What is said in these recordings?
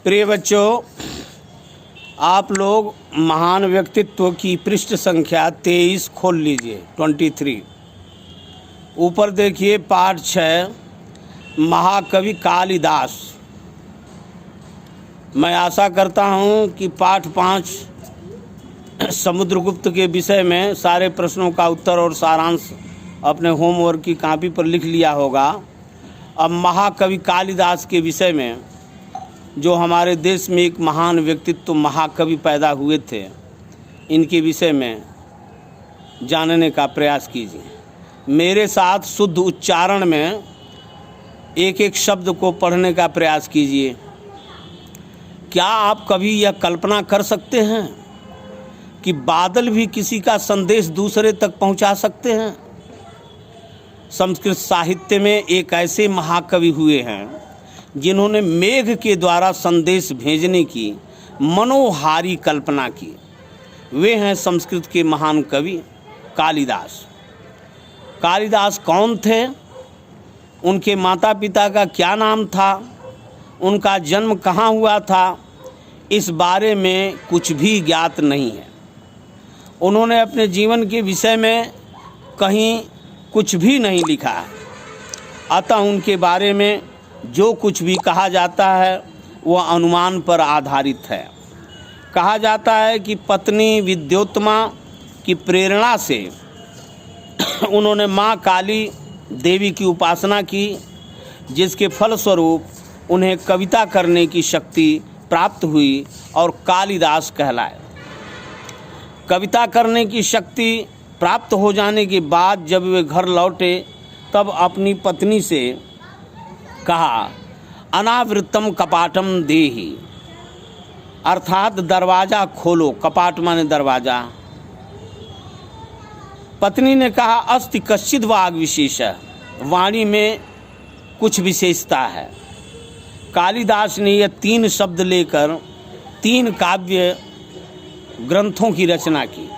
प्रिय बच्चों, आप लोग महान व्यक्तित्व की पृष्ठ संख्या 23 खोल लीजिए। 23 ऊपर देखिए, पाठ 6 महाकवि कालिदास। मैं आशा करता हूँ कि पाठ 5 समुद्रगुप्त के विषय में सारे प्रश्नों का उत्तर और सारांश अपने होमवर्क की कॉपी पर लिख लिया होगा। अब महाकवि कालिदास के विषय में, जो हमारे देश में एक महान व्यक्तित्व महाकवि पैदा हुए थे, इनके विषय में जानने का प्रयास कीजिए। मेरे साथ शुद्ध उच्चारण में एक एक शब्द को पढ़ने का प्रयास कीजिए। क्या आप कभी यह कल्पना कर सकते हैं कि बादल भी किसी का संदेश दूसरे तक पहुंचा सकते हैं? संस्कृत साहित्य में एक ऐसे महाकवि हुए हैं जिन्होंने मेघ के द्वारा संदेश भेजने की मनोहारी कल्पना की। वे हैं संस्कृत के महान कवि कालिदास। कालिदास कौन थे? उनके माता पिता का क्या नाम था? उनका जन्म कहाँ हुआ था? इस बारे में कुछ भी ज्ञात नहीं है। उन्होंने अपने जीवन के विषय में कहीं कुछ भी नहीं लिखा है। अतः उनके बारे में जो कुछ भी कहा जाता है वह अनुमान पर आधारित है। कहा जाता है कि पत्नी विद्योत्मा की प्रेरणा से उन्होंने माँ काली देवी की उपासना की, जिसके फलस्वरूप उन्हें कविता करने की शक्ति प्राप्त हुई और कालिदास कहलाए। कविता करने की शक्ति प्राप्त हो जाने के बाद जब वे घर लौटे तब अपनी पत्नी से कहा, अनावृतम कपाटम देहि, अर्थात दरवाज़ा खोलो। कपाट माने दरवाज़ा। पत्नी ने कहा, अस्ति कश्चिद् वाग विशेष, वाणी में कुछ विशेषता है। कालिदास ने यह 3 शब्द लेकर 3 काव्य ग्रंथों की रचना की।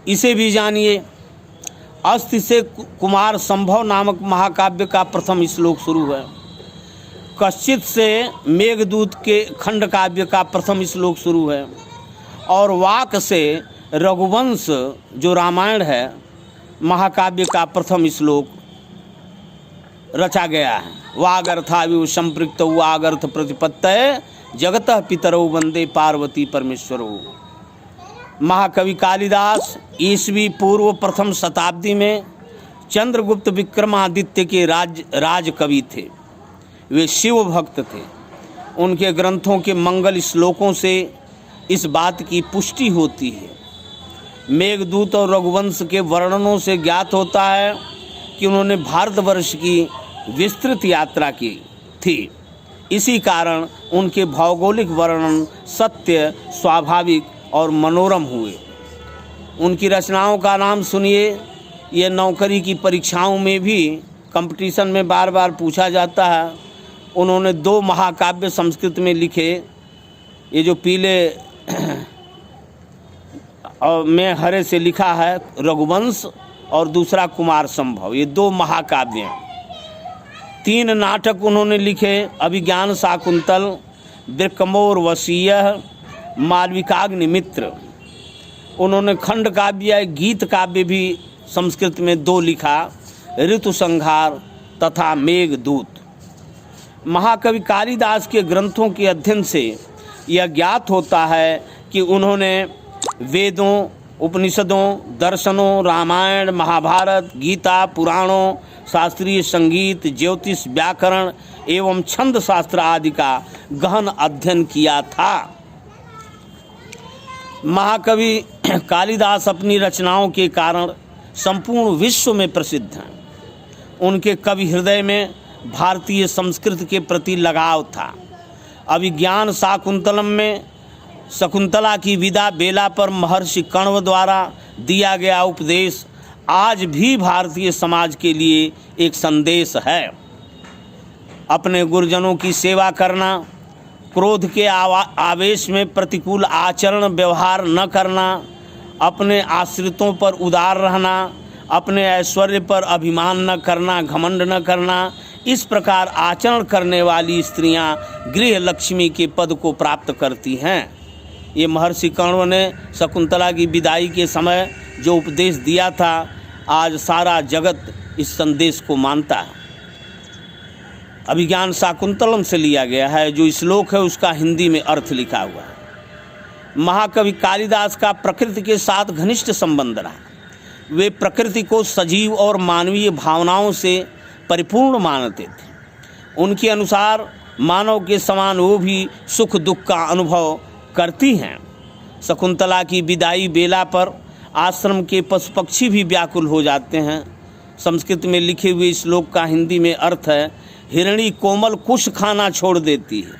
इसे भी जानिए। अस्ति से कुमार संभव नामक महाकाव्य का प्रथम श्लोक शुरू है। कश्चित से मेघदूत के खंड काव्य का प्रथम श्लोक शुरू है। और वाक से रघुवंश जो रामायण है महाकाव्य का प्रथम श्लोक रचा गया है। वागर्थाविव संपृक्त वागर्थ प्रतिपत्तये जगतः पितरौ वंदे पार्वती परमेश्वरौ। महाकवि कालिदास ईस्वी पूर्व प्रथम शताब्दी में चंद्रगुप्त विक्रमादित्य के राज कवि थे। वे शिव भक्त थे। उनके ग्रंथों के मंगल श्लोकों से इस बात की पुष्टि होती है। मेघदूत और रघुवंश के वर्णनों से ज्ञात होता है कि उन्होंने भारतवर्ष की विस्तृत यात्रा की थी। इसी कारण उनके भौगोलिक वर्णन सत्य, स्वाभाविक और मनोरम हुए। उनकी रचनाओं का नाम सुनिए। ये नौकरी की परीक्षाओं में भी कंपटीशन में बार बार पूछा जाता है। उन्होंने 2 महाकाव्य संस्कृत में लिखे। ये जो पीले और में हरे से लिखा है रघुवंश और दूसरा कुमार संभव, ये 2 महाकाव्य हैं। 3 नाटक उन्होंने लिखे, अभिज्ञान शाकुंतल, वृकमोर्वशीय, मालविकाग्निमित्र। उन्होंने खंड काव्य गीत काव्य भी संस्कृत में 2 लिखा, ऋतु संहार तथा मेघदूत। महाकवि कालिदास के ग्रंथों के अध्ययन से यह ज्ञात होता है कि उन्होंने वेदों, उपनिषदों, दर्शनों, रामायण, महाभारत, गीता, पुराणों, शास्त्रीय संगीत, ज्योतिष, व्याकरण एवं छंद शास्त्र आदि का गहन अध्ययन किया था। महाकवि कालिदास अपनी रचनाओं के कारण संपूर्ण विश्व में प्रसिद्ध हैं। उनके कवि हृदय में भारतीय संस्कृति के प्रति लगाव था। अभिज्ञान शाकुंतलम में शकुंतला की विदा बेला पर महर्षि कण्व द्वारा दिया गया उपदेश आज भी भारतीय समाज के लिए एक संदेश है। अपने गुरुजनों की सेवा करना, क्रोध के आवेश में प्रतिकूल आचरण व्यवहार न करना, अपने आश्रितों पर उदार रहना, अपने ऐश्वर्य पर अभिमान न करना, घमंड न करना, इस प्रकार आचरण करने वाली स्त्रियां गृह लक्ष्मी के पद को प्राप्त करती हैं। ये महर्षि कण्व ने शकुंतला की विदाई के समय जो उपदेश दिया था, आज सारा जगत इस संदेश को मानता है। अभिज्ञान शाकुंतलम से लिया गया है। जो श्लोक है उसका हिंदी में अर्थ लिखा हुआ है। महाकवि कालिदास का प्रकृति के साथ घनिष्ठ संबंध रहा। वे प्रकृति को सजीव और मानवीय भावनाओं से परिपूर्ण मानते थे। उनके अनुसार मानव के समान वो भी सुख दुख का अनुभव करती हैं। शकुंतला की विदाई बेला पर आश्रम के पशु पक्षी भी व्याकुल हो जाते हैं। संस्कृत में लिखे हुए श्लोक का हिंदी में अर्थ है, हिरणी कोमल कुश खाना छोड़ देती है,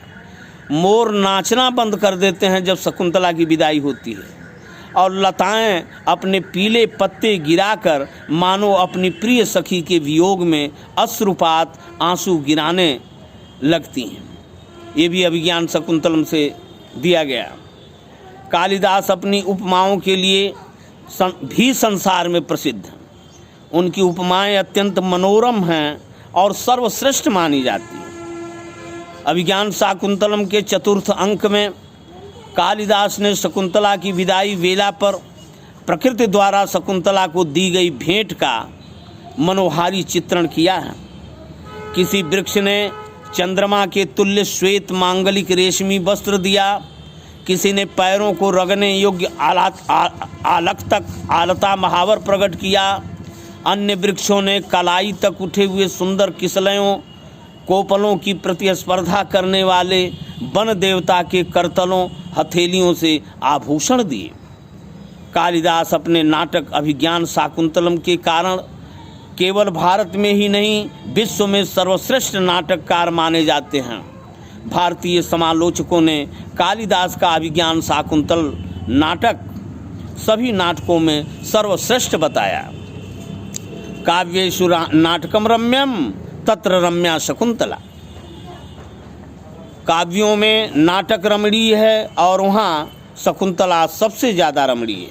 मोर नाचना बंद कर देते हैं जब शकुंतला की विदाई होती है, और लताएं अपने पीले पत्ते गिराकर मानो अपनी प्रिय सखी के वियोग में अश्रुपात आंसू गिराने लगती हैं। ये भी अभिज्ञान शाकुंतलम से दिया गया। कालिदास अपनी उपमाओं के लिए भी संसार में प्रसिद्ध हैं। उनकी उपमाएं अत्यंत मनोरम हैं और सर्वश्रेष्ठ मानी जाती हैं। अभिज्ञान शाकुंतलम के चतुर्थ अंक में कालिदास ने शकुंतला की विदाई वेला पर प्रकृति द्वारा शकुंतला को दी गई भेंट का मनोहारी चित्रण किया है। किसी वृक्ष ने चंद्रमा के तुल्य श्वेत मांगलिक रेशमी वस्त्र दिया, किसी ने पैरों को रगने योग्य आलता महावर प्रकट किया, अन्य वृक्षों ने कलाई तक उठे हुए सुंदर किसलयों कोपलों की प्रतिस्पर्धा करने वाले वन देवता के करतलों हथेलियों से आभूषण दिए। कालिदास अपने नाटक अभिज्ञान शाकुंतलम के कारण केवल भारत में ही नहीं विश्व में सर्वश्रेष्ठ नाटककार माने जाते हैं। भारतीय समालोचकों ने कालिदास का अभिज्ञान शाकुंतल नाटक सभी नाटकों में सर्वश्रेष्ठ बताया। काव्येषु नाटकम रम्यम तत्र रम्या शकुंतला। काव्यों में नाटक रमणीय है और वहाँ शकुंतला सबसे ज़्यादा रमणीय है।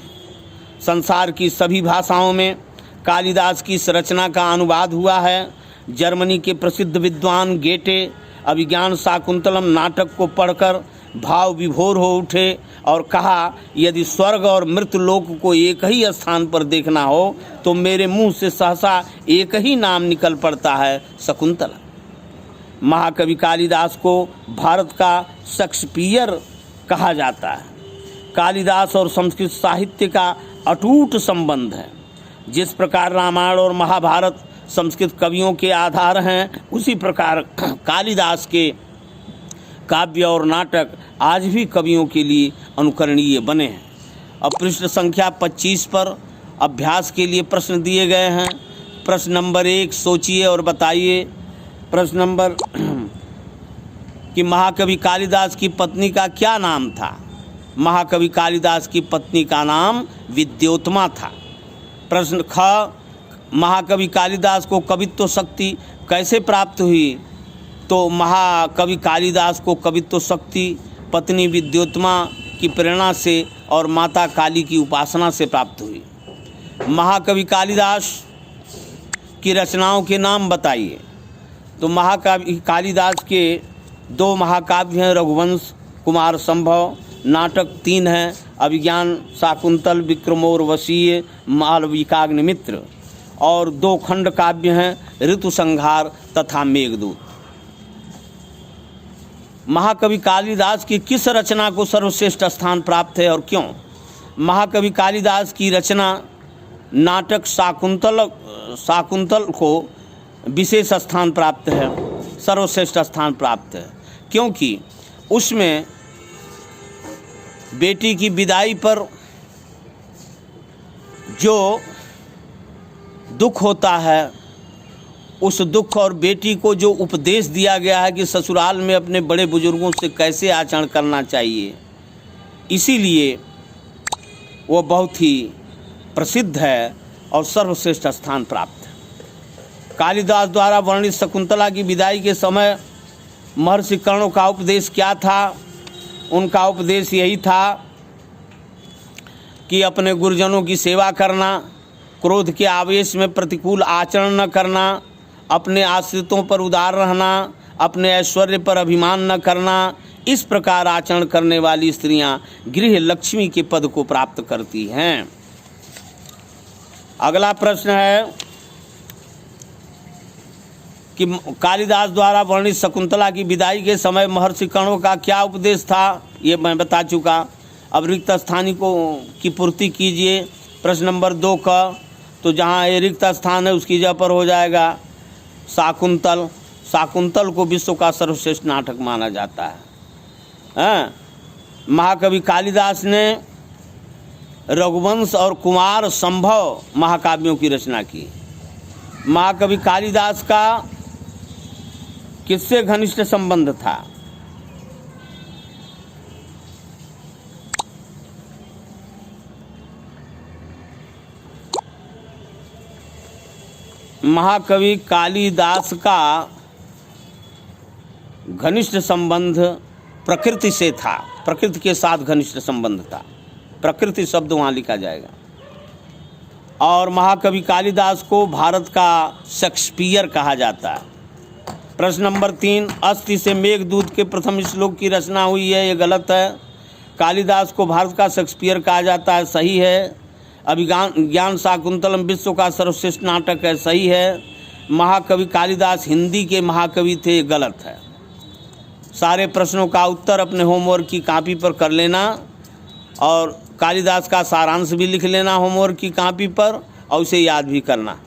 संसार की सभी भाषाओं में कालिदास की इस रचना का अनुवाद हुआ है। जर्मनी के प्रसिद्ध विद्वान गेटे अभिज्ञान शाकुंतलम नाटक को पढ़कर भाव विभोर हो उठे और कहा, यदि स्वर्ग और मृतलोक को एक ही स्थान पर देखना हो तो मेरे मुंह से सहसा एक ही नाम निकल पड़ता है, शकुंतला। महाकवि कालिदास को भारत का शेक्सपियर कहा जाता है। कालिदास और संस्कृत साहित्य का अटूट संबंध है। जिस प्रकार रामायण और महाभारत संस्कृत कवियों के आधार हैं, उसी प्रकार कालिदास के काव्य और नाटक आज भी कवियों के लिए अनुकरणीय बने हैं। अब पृष्ठ संख्या 25 पर अभ्यास के लिए प्रश्न दिए गए हैं। प्रश्न नंबर 1, सोचिए और बताइए। प्रश्न नंबर कि महाकवि कालिदास की पत्नी का क्या नाम था? महाकवि कालिदास की पत्नी का नाम विद्योत्मा था। प्रश्न ख, महाकवि कालिदास को कवित्व शक्ति कैसे प्राप्त हुई? तो महाकवि कालिदास को कवित्व शक्ति पत्नी विद्योत्मा की प्रेरणा से और माता काली की उपासना से प्राप्त हुई। महाकवि कालिदास की रचनाओं के नाम बताइए। तो महाकवि कालिदास के 2 महाकाव्य हैं, रघुवंश कुमार संभव। नाटक 3 हैं, अभिज्ञान शाकुंतल, विक्रमोर्वशीय, मालविकाग्निमित्र। और 2 खंड काव्य हैं, ऋतु संहार तथा मेघदूत। महाकवि कालिदास की किस रचना को सर्वश्रेष्ठ स्थान प्राप्त है और क्यों? महाकवि कालिदास की रचना नाटक शाकुंतल को विशेष स्थान प्राप्त है, सर्वश्रेष्ठ स्थान प्राप्त है, क्योंकि उसमें बेटी की विदाई पर जो दुख होता है, उस दुख और बेटी को जो उपदेश दिया गया है कि ससुराल में अपने बड़े बुजुर्गों से कैसे आचरण करना चाहिए, इसीलिए वो बहुत ही प्रसिद्ध है और सर्वश्रेष्ठ स्थान प्राप्त है। कालिदास द्वारा वर्णित शकुंतला की विदाई के समय महर्षि कर्ण का उपदेश क्या था? उनका उपदेश यही था कि अपने गुरुजनों की सेवा करना, क्रोध के आवेश में प्रतिकूल आचरण न करना, अपने आश्रितों पर उदार रहना, अपने ऐश्वर्य पर अभिमान न करना, इस प्रकार आचरण करने वाली स्त्रियां गृह लक्ष्मी के पद को प्राप्त करती हैं। अगला प्रश्न है कि कालिदास द्वारा वर्णित शकुंतला की विदाई के समय महर्षि कण्व का क्या उपदेश था, ये मैं बता चुका। अब रिक्त स्थानी को की पूर्ति कीजिए। प्रश्न नंबर 2 का, तो जहाँ ये रिक्त स्थान है उसकी जगह पर हो जाएगा शाकुंतल। शाकुंतल को विश्व का सर्वश्रेष्ठ नाटक माना जाता है। महाकवि कालिदास ने रघुवंश और कुमार संभव महाकाव्यों की रचना की। महाकवि कालिदास का किससे घनिष्ठ संबंध था? महाकवि कालिदास का घनिष्ठ संबंध प्रकृति से था, प्रकृति के साथ घनिष्ठ संबंध था। प्रकृति शब्द वहाँ लिखा जाएगा। और महाकवि कालिदास को भारत का शेक्सपियर कहा जाता है। प्रश्न नंबर 3, अस्थि से मेघदूत के प्रथम श्लोक की रचना हुई है, ये गलत है। कालिदास को भारत का शेक्सपियर कहा जाता है, सही है। अभिज्ञान शाकुंतलम विश्व का सर्वश्रेष्ठ नाटक है, सही है। महाकवि कालिदास हिंदी के महाकवि थे, गलत है। सारे प्रश्नों का उत्तर अपने होमवर्क की कॉपी पर कर लेना और कालिदास का सारांश भी लिख लेना होमवर्क की कॉपी पर और उसे याद भी करना।